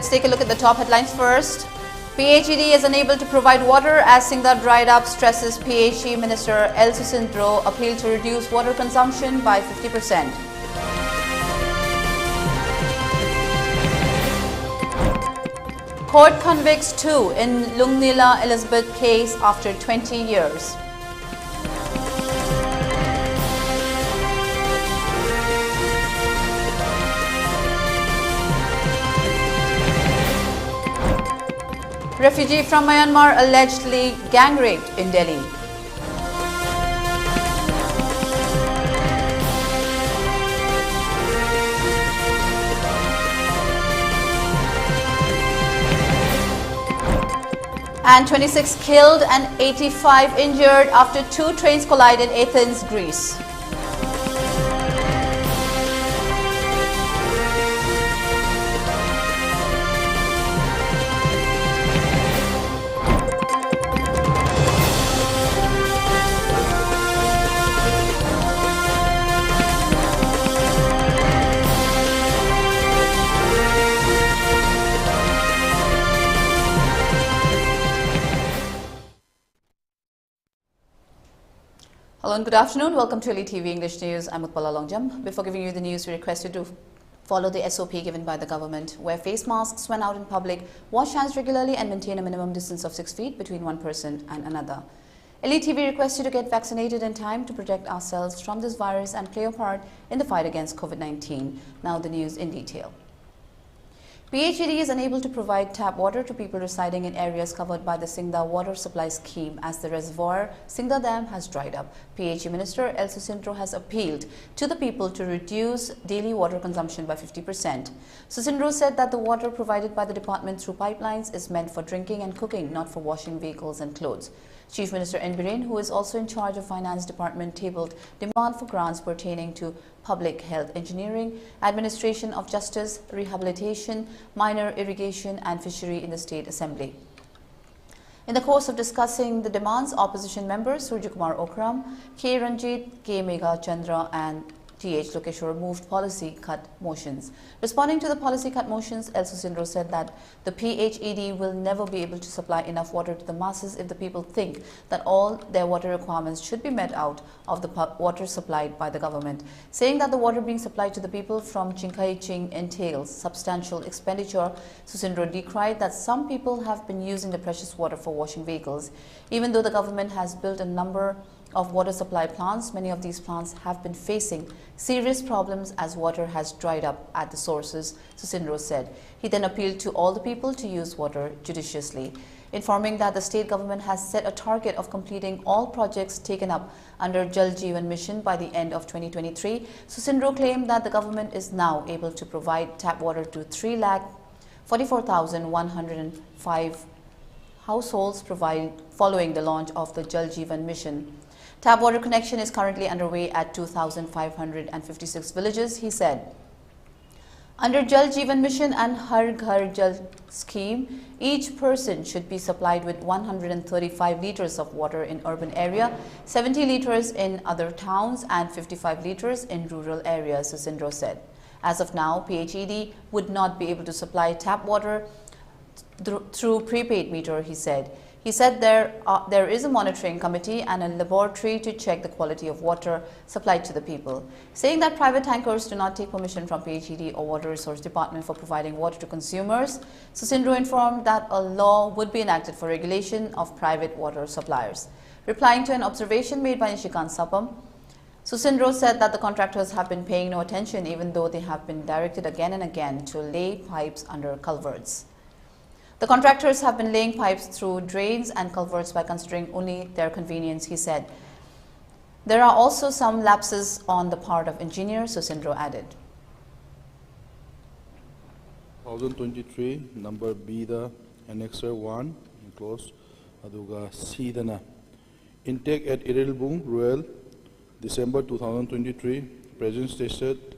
Let's take a look at the top headlines first. PHED is unable to provide water as Singda dried up, stresses PHE Minister El Susindro. Appeal to reduce water consumption by 50%. Court convicts two in Lungnila Elizabeth case after 20 years. Refugee from Myanmar allegedly gang raped in Delhi. And 26 killed and 85 injured after two trains collide in Athens, Greece. Hello and good afternoon. Welcome to ELITETV English News. I'm Utpala. Before giving you the news, we request you to follow the SOP given by the government. Wear face masks when out in public, wash hands regularly and maintain a minimum distance of 6 feet between one person and another. ELITETV requests you to get vaccinated in time to protect ourselves from this virus and play a part in the fight against COVID-19. Now the news in detail. PHED is unable to provide tap water to people residing in areas covered by the Singda water supply scheme as the reservoir Singda Dam has dried up. PHE Minister El Susindro has appealed to the people to reduce daily water consumption by 50%. Susindro said that the water provided by the department through pipelines is meant for drinking and cooking, not for washing vehicles and clothes. Chief Minister N. Biren, who is also in charge of Finance Department, tabled demand for grants pertaining to public health engineering, administration of justice, rehabilitation, minor irrigation and fishery in the State Assembly. In the course of discussing the demands, opposition members Suryakumar Okram, K. Ranjit, K. Megha Chandra and T.H. Lokeshwar moved policy cut motions. Responding to the policy cut motions, El Susindro said that the PHED will never be able to supply enough water to the masses if the people think that all their water requirements should be met out of the water supplied by the government. Saying that the water being supplied to the people from Chinkai Ching entails substantial expenditure, Susindro decried that some people have been using the precious water for washing vehicles. Even though the government has built a number of water supply plants, many of these plants have been facing serious problems as water has dried up at the sources, Susindro said. He then appealed to all the people to use water judiciously, informing that the state government has set a target of completing all projects taken up under Jal Jeevan Mission by the end of 2023. Susindro claimed that the government is now able to provide tap water to 3,44,105 households following the launch of the Jal Jeevan Mission. Tap water connection is currently underway at 2,556 villages, he said. Under Jal Jeevan Mission and Har Ghar Jal scheme, each person should be supplied with 135 litres of water in urban area, 70 litres in other towns and 55 litres in rural areas, Susindro said. As of now, PHED would not be able to supply tap water through prepaid meter, he said. He said there is a monitoring committee and a laboratory to check the quality of water supplied to the people. Saying that private tankers do not take permission from PHED or Water Resource Department for providing water to consumers, Susindro informed that a law would be enacted for regulation of private water suppliers. Replying to an observation made by Nishikant Sapam, Susindro said that the contractors have been paying no attention even though they have been directed again and again to lay pipes under culverts. The contractors have been laying pipes through drains and culverts by considering only their convenience, he said. There are also some lapses on the part of engineers, Susindro added. 2023, number B, the Annexer 1, enclosed, Aduga C, the intake at Irilbung, Rural, December 2023, present stated,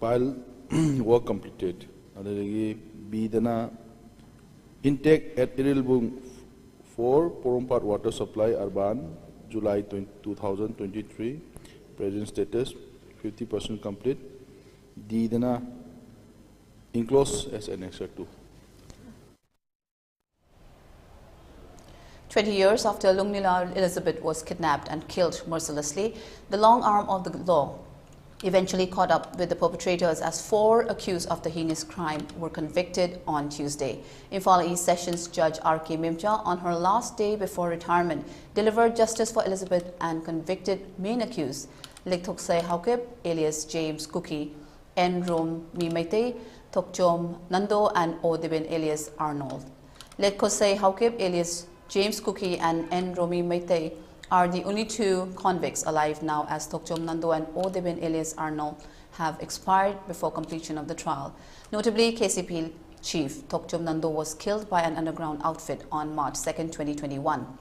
pile work completed. Adagi B, the intake at Irilbung 4, Porompat water supply, Urban, July 2023, present status 50% complete. D, the enclosed as Annexure 2. 20 years after Lungnila Elizabeth was kidnapped and killed mercilessly, the long arm of the law eventually caught up with the perpetrators as 4 accused of the heinous crime were convicted on Tuesday. Imphal East Sessions Judge R.K. Mimcha, on her last day before retirement, delivered justice for Elizabeth and convicted main accused Lektoksai Haukip alias James Cookie, N. Rom Mimaite, Tokchom Nando and O. Dibin alias Arnold. Lektoksai Haukip alias James Cookie and N. Romi Maite are the only 2 convicts alive now, as Tokchom Nando and O. Dibin alias Arnold have expired before completion of the trial. Notably, KCP chief Tokchom Nando was killed by an underground outfit on March 2, 2021.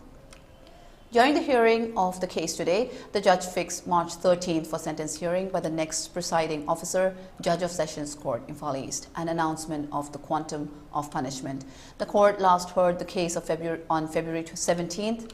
During the hearing of the case today, the judge fixed March 13th for sentence hearing by the next presiding officer, Judge of Sessions Court, Imphal East, an announcement of the quantum of punishment. The court last heard the case on February 17th.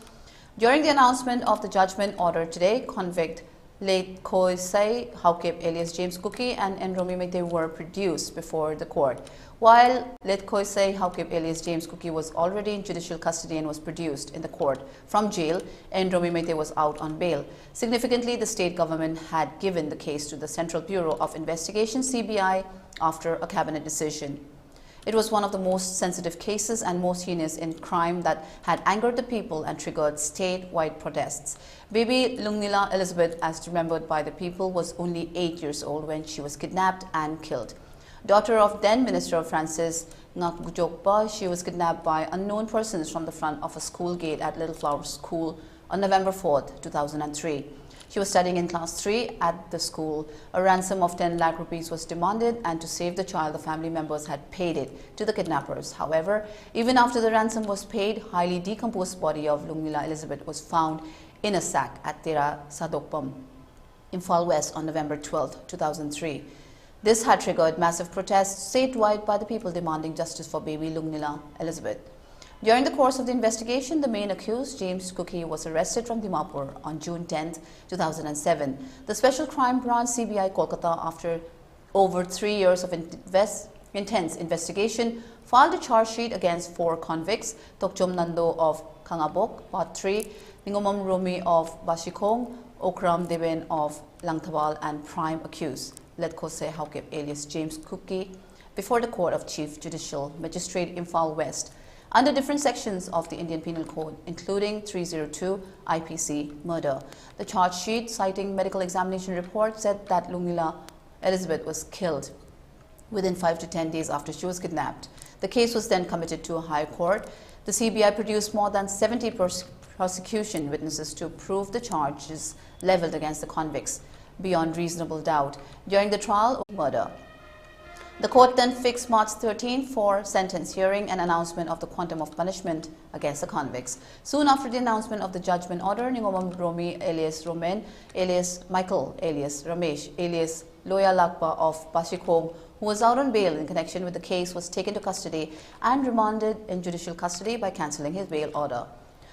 During the announcement of the judgment order today, convict Lektoksai Haukip alias James Cookie and Nromi Mete were produced before the court. While Lektoksai Haukip alias James Cookie was already in judicial custody and was produced in the court from jail, Nromi Mete was out on bail. Significantly, the state government had given the case to the Central Bureau of Investigation (CBI) after a cabinet decision. It was one of the most sensitive cases and most heinous in crime that had angered the people and triggered statewide protests. Baby Lungnila Elizabeth, as remembered by the people, was only 8 years old when she was kidnapped and killed. Daughter of then Minister Francis Ngakjokpa, she was kidnapped by unknown persons from the front of a school gate at Little Flower School on November 4, 2003. She was studying in class 3 at the school. A ransom of 10 lakh rupees was demanded, and to save the child, the family members had paid it to the kidnappers. However, even after the ransom was paid, highly decomposed body of Lungnila Elizabeth was found in a sack at Tera Sadokpam, Imphal West on November 12, 2003. This had triggered massive protests statewide by the people demanding justice for baby Lungnila Elizabeth. During the course of the investigation, the main accused, James Cookie, was arrested from Dimapur on June 10, 2007. The Special Crime Branch (CBI) Kolkata, after over 3 years of intense investigation, filed a charge sheet against 4 convicts: Tokchom Nando of Kangabok, Part 3, Ningomam Romi of Bashikong, Okram Deben of Langtabal, and prime accused Lektoksai Haukip alias James Cookie before the Court of Chief Judicial Magistrate, Imphal West, under different sections of the Indian Penal Code, including 302 IPC murder. The charge sheet, citing medical examination report, said that Lungnila Elizabeth was killed within 5 to 10 days after she was kidnapped. The case was then committed to a high court. The CBI produced more than 70 prosecution witnesses to prove the charges leveled against the convicts beyond reasonable doubt during the trial of murder. The court then fixed March 13 for sentence hearing and announcement of the quantum of punishment against the convicts. Soon after the announcement of the judgment order, Ningomam Romi alias Romen alias Michael alias Ramesh alias Loya Lakpa of Bashikong, who was out on bail in connection with the case, was taken to custody and remanded in judicial custody by cancelling his bail order.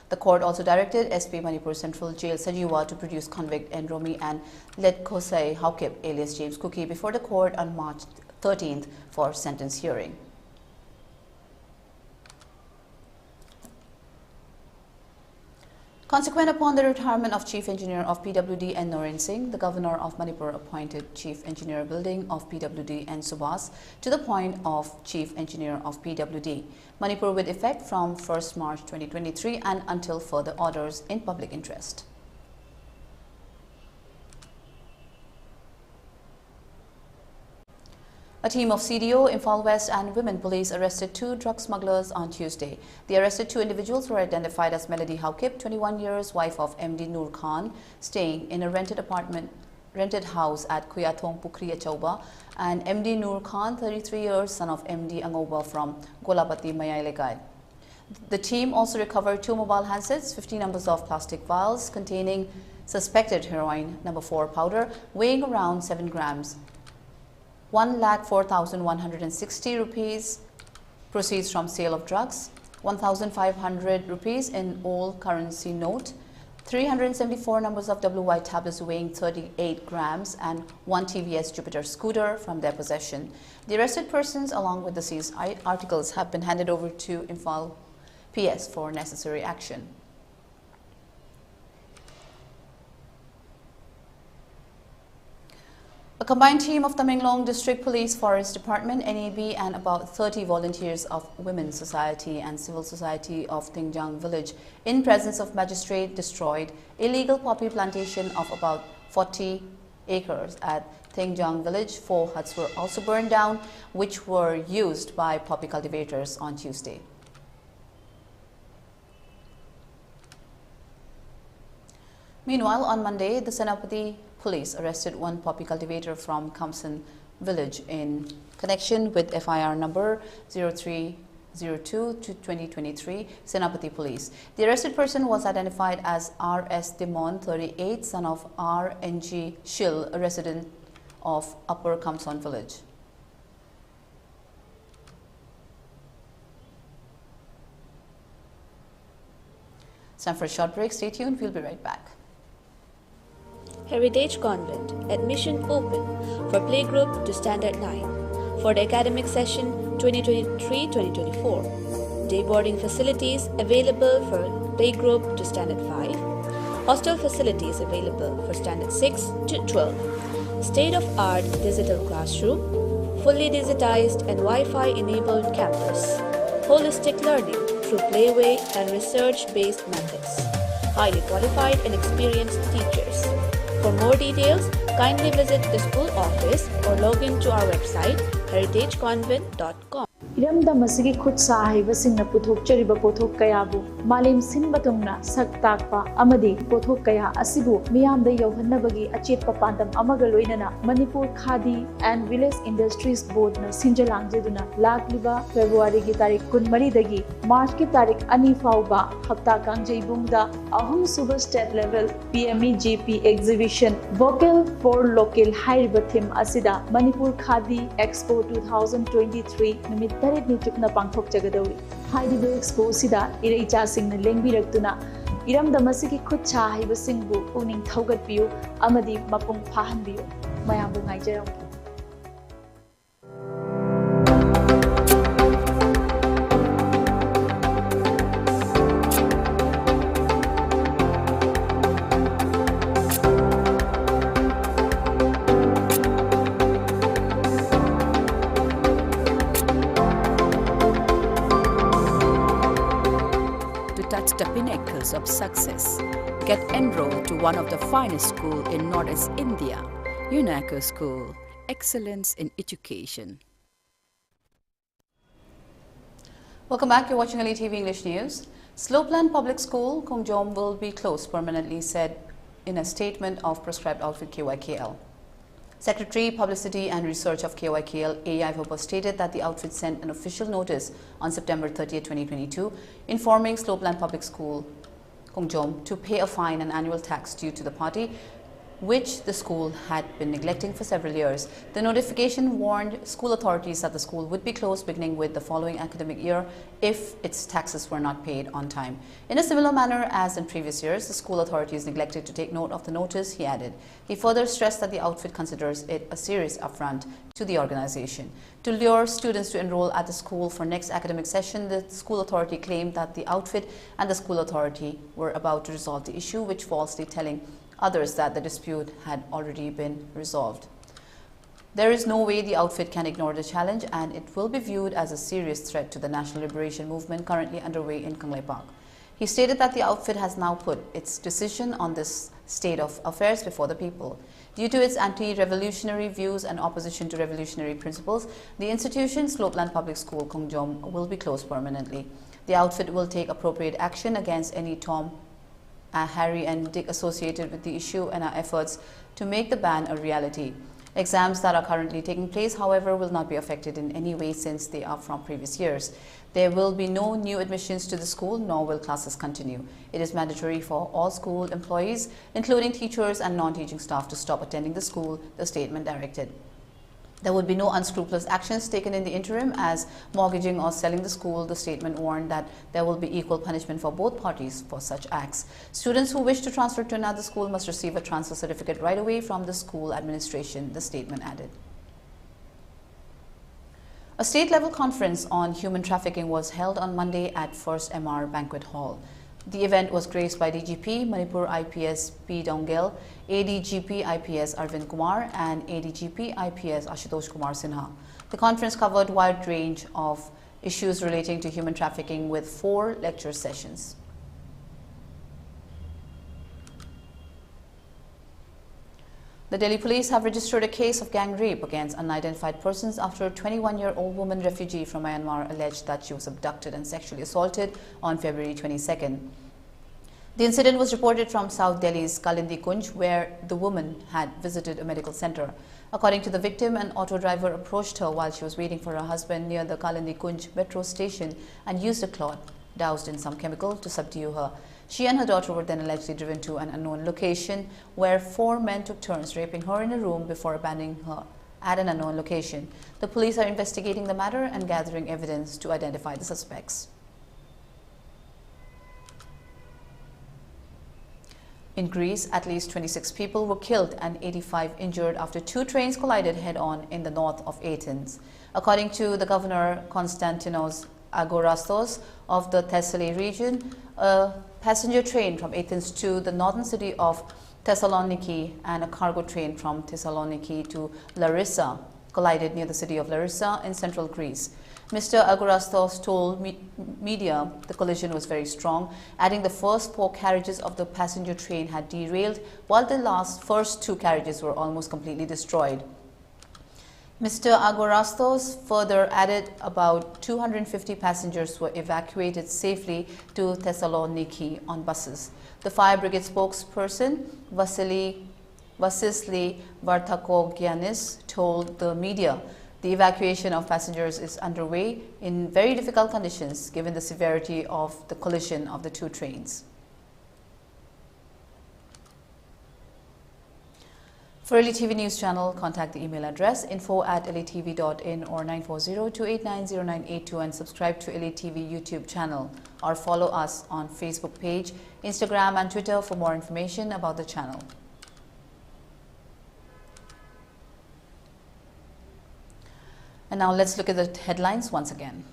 The court also directed SP Manipur Central Jail Sajiwa to produce convict Nromi and Lektoksai Haukip alias James Cookie before the court on March 13th for sentence hearing. Consequent upon the retirement of Chief Engineer of PWD N. Norin Singh, the Governor of Manipur appointed Chief Engineer Building of PWD N. Subhas to the point of Chief Engineer of PWD Manipur with effect from 1st March 2023 and until further orders in public interest. A team of CDO, Imphal West and women police arrested 2 drug smugglers on Tuesday. The arrested 2 individuals were identified as Melody Haukip, 21 years, wife of MD Noor Khan, staying in a rented house at Kuyatong Pukri Achauba, and MD Noor Khan, 33 years, son of MD Angoba from Golapati Mayailekai. The team also recovered 2 mobile handsets, 50 numbers of plastic vials containing suspected heroin number 4 powder weighing around 7 grams. 1,04,160 rupees proceeds from sale of drugs, 1,500 rupees in old currency note, 374 numbers of WY tablets weighing 38 grams and 1 TVS Jupiter scooter from their possession. The arrested persons along with the seized articles have been handed over to Imphal PS for necessary action. A combined team of Tamenglong District Police, Forest Department, NAB and about 30 volunteers of Women's Society and Civil Society of Tingjang Village in presence of magistrate destroyed illegal poppy plantation of about 40 acres at Tingjang Village. 4 huts were also burned down, which were used by poppy cultivators on Tuesday. Meanwhile, on Monday, the Senapati Police arrested one poppy cultivator from Kamsan village in connection with FIR number 0302-2023 Senapati Police. The arrested person was identified as R.S. Dimon, 38, son of R.N.G. Shil, a resident of Upper Kamsan village. It's time for a short break. Stay tuned. We'll be right back. Heritage Convent, admission open for playgroup to Standard 9 for the academic session 2023-2024. Day boarding facilities available for playgroup to Standard 5. Hostel facilities available for Standard 6 to 12. State-of-art digital classroom, fully digitized and Wi-Fi enabled campus. Holistic learning through playway and research-based methods. Highly qualified and experienced teachers. For more details, kindly visit the school office or log in to our website heritageconvent.com. इरमदम असगी खुद साहिबसिंगना पुथोकचरिबा पोथोक कयाबु मालेम सिनबतुंगना सक्ताकपा अमदी पोथोक कया असिबु मियामदा यौहन्नबगी अचेतपा पांदम अमगा लोइनना Manipur khadi and village industries board न सिंजलांगजेदुना लाखलिबा फेब्रुआरी की तारीख 23 दगी मार्च की तारीख 2 फाउबा हप्ता कांगजेबुंगदा अहुम सुबर state level PME GP exhibition vocal for local हाइरिबा थीम असिदा मणिपुर खादी एक्सपो 2023 निमित तरेत नि चुकना पांगथोक जगदौरी हाइदिबे एक्सपो सिदा इरेचा सिंगना लेंबिरक्तुना इरमदम असगी खुद साहिबसिंगबु पुनिंग थौगतपियु अमदी मपुंग फाहनबियु मयामबु ngaijaramu. The pinnacles of success. Get enrolled to one of the finest schools in Northeast India, UNESCO School, Excellence in Education. Welcome back. You're watching ELITETV English News. Slopeland Public School, Kongjom, will be closed permanently, said in a statement of prescribed outfit KYKL. Secretary, Publicity and Research of KYKL, A.I. Vopa, stated that the outfit sent an official notice on September 30, 2022, informing Slopeland Public School, Kongjom, to pay a fine and annual tax due to the party, which the school had been neglecting for several years. The notification warned school authorities that the school would be closed beginning with the following academic year if its taxes were not paid on time. In a similar manner as in previous years, the school authorities neglected to take note of the notice, he added. He further stressed that the outfit considers it a serious affront to the organization. To lure students to enroll at the school for next academic session, the school authority claimed that the outfit and the school authority were about to resolve the issue, which falsely telling others that the dispute had already been resolved. There is no way the outfit can ignore the challenge, and it will be viewed as a serious threat to the national liberation movement currently underway in Kanglei Park. He stated that the outfit has now put its decision on this state of affairs before the people. Due to its anti-revolutionary views and opposition to revolutionary principles, the institution, Slopeland Public School, Kongjom, will be closed permanently. The outfit will take appropriate action against any Tom, Harry and Dick associated with the issue and our efforts to make the ban a reality. Exams that are currently taking place, however, will not be affected in any way since they are from previous years. There will be no new admissions to the school, nor will classes continue. It is mandatory for all school employees, including teachers and non-teaching staff, to stop attending the school, the statement directed. There would be no unscrupulous actions taken in the interim as mortgaging or selling the school. The statement warned that there will be equal punishment for both parties for such acts. Students who wish to transfer to another school must receive a transfer certificate right away from the school administration, the statement added. A state-level conference on human trafficking was held on Monday at First MR Banquet Hall. The event was graced by DGP Manipur IPS P. Dongel, ADGP IPS Arvind Kumar and ADGP IPS Ashutosh Kumar Sinha. The conference covered a wide range of issues relating to human trafficking with 4 lecture sessions. The Delhi police have registered a case of gang rape against unidentified persons after a 21-year-old woman refugee from Myanmar alleged that she was abducted and sexually assaulted on February 22nd. The incident was reported from South Delhi's Kalindi Kunj, where the woman had visited a medical center. According to the victim, an auto driver approached her while she was waiting for her husband near the Kalindi Kunj metro station and used a cloth doused in some chemical to subdue her. She and her daughter were then allegedly driven to an unknown location where 4 men took turns raping her in a room before abandoning her at an unknown location. The police are investigating the matter and gathering evidence to identify the suspects. In Greece, at least 26 people were killed and 85 injured after 2 trains collided head-on in the north of Athens. According to the governor Konstantinos Agorastos of the Thessaly region, a passenger train from Athens to the northern city of Thessaloniki and a cargo train from Thessaloniki to Larissa collided near the city of Larissa in central Greece. Mr. Agorastos told media the collision was very strong, adding the first 4 carriages of the passenger train had derailed, while the first 2 carriages were almost completely destroyed. Mr. Agorastos further added about 250 passengers were evacuated safely to Thessaloniki on buses. The fire brigade spokesperson, Vasily Vartakogiannis, told the media the evacuation of passengers is underway in very difficult conditions given the severity of the collision of the 2 trains. For ELITETV News Channel, contact the email address info@elitetv.in or 940-289-0982 and subscribe to ELITETV YouTube channel or follow us on Facebook page, Instagram and Twitter for more information about the channel. And now let's look at the headlines once again.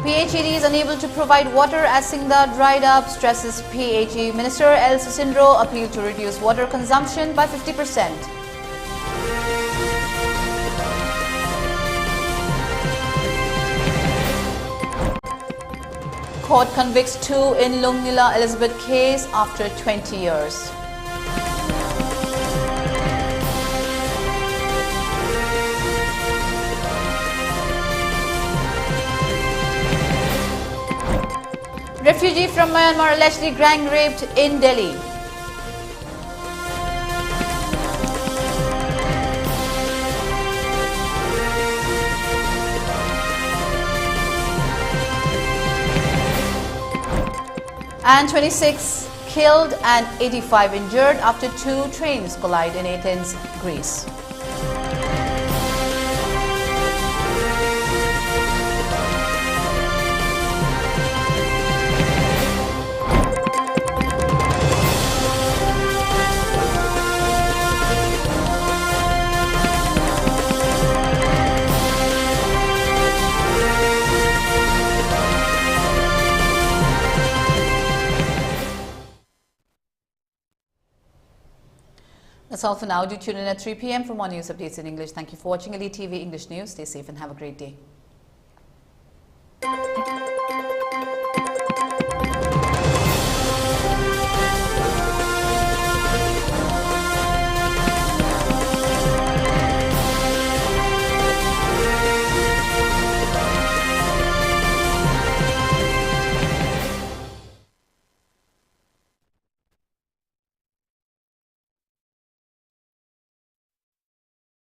PHED is unable to provide water as Singda dried up, stresses PHE Minister El Susindro appealed to reduce water consumption by 50%. Court convicts 2 in Lungnila Elizabeth case after 20 years. Refugee from Myanmar allegedly gang raped in Delhi. And 26 killed and 85 injured after 2 trains collide in Athens, Greece. That's all for now. Do tune in at 3 p.m. for more news updates in English. Thank you for watching ELITETV English News. Stay safe and have a great day.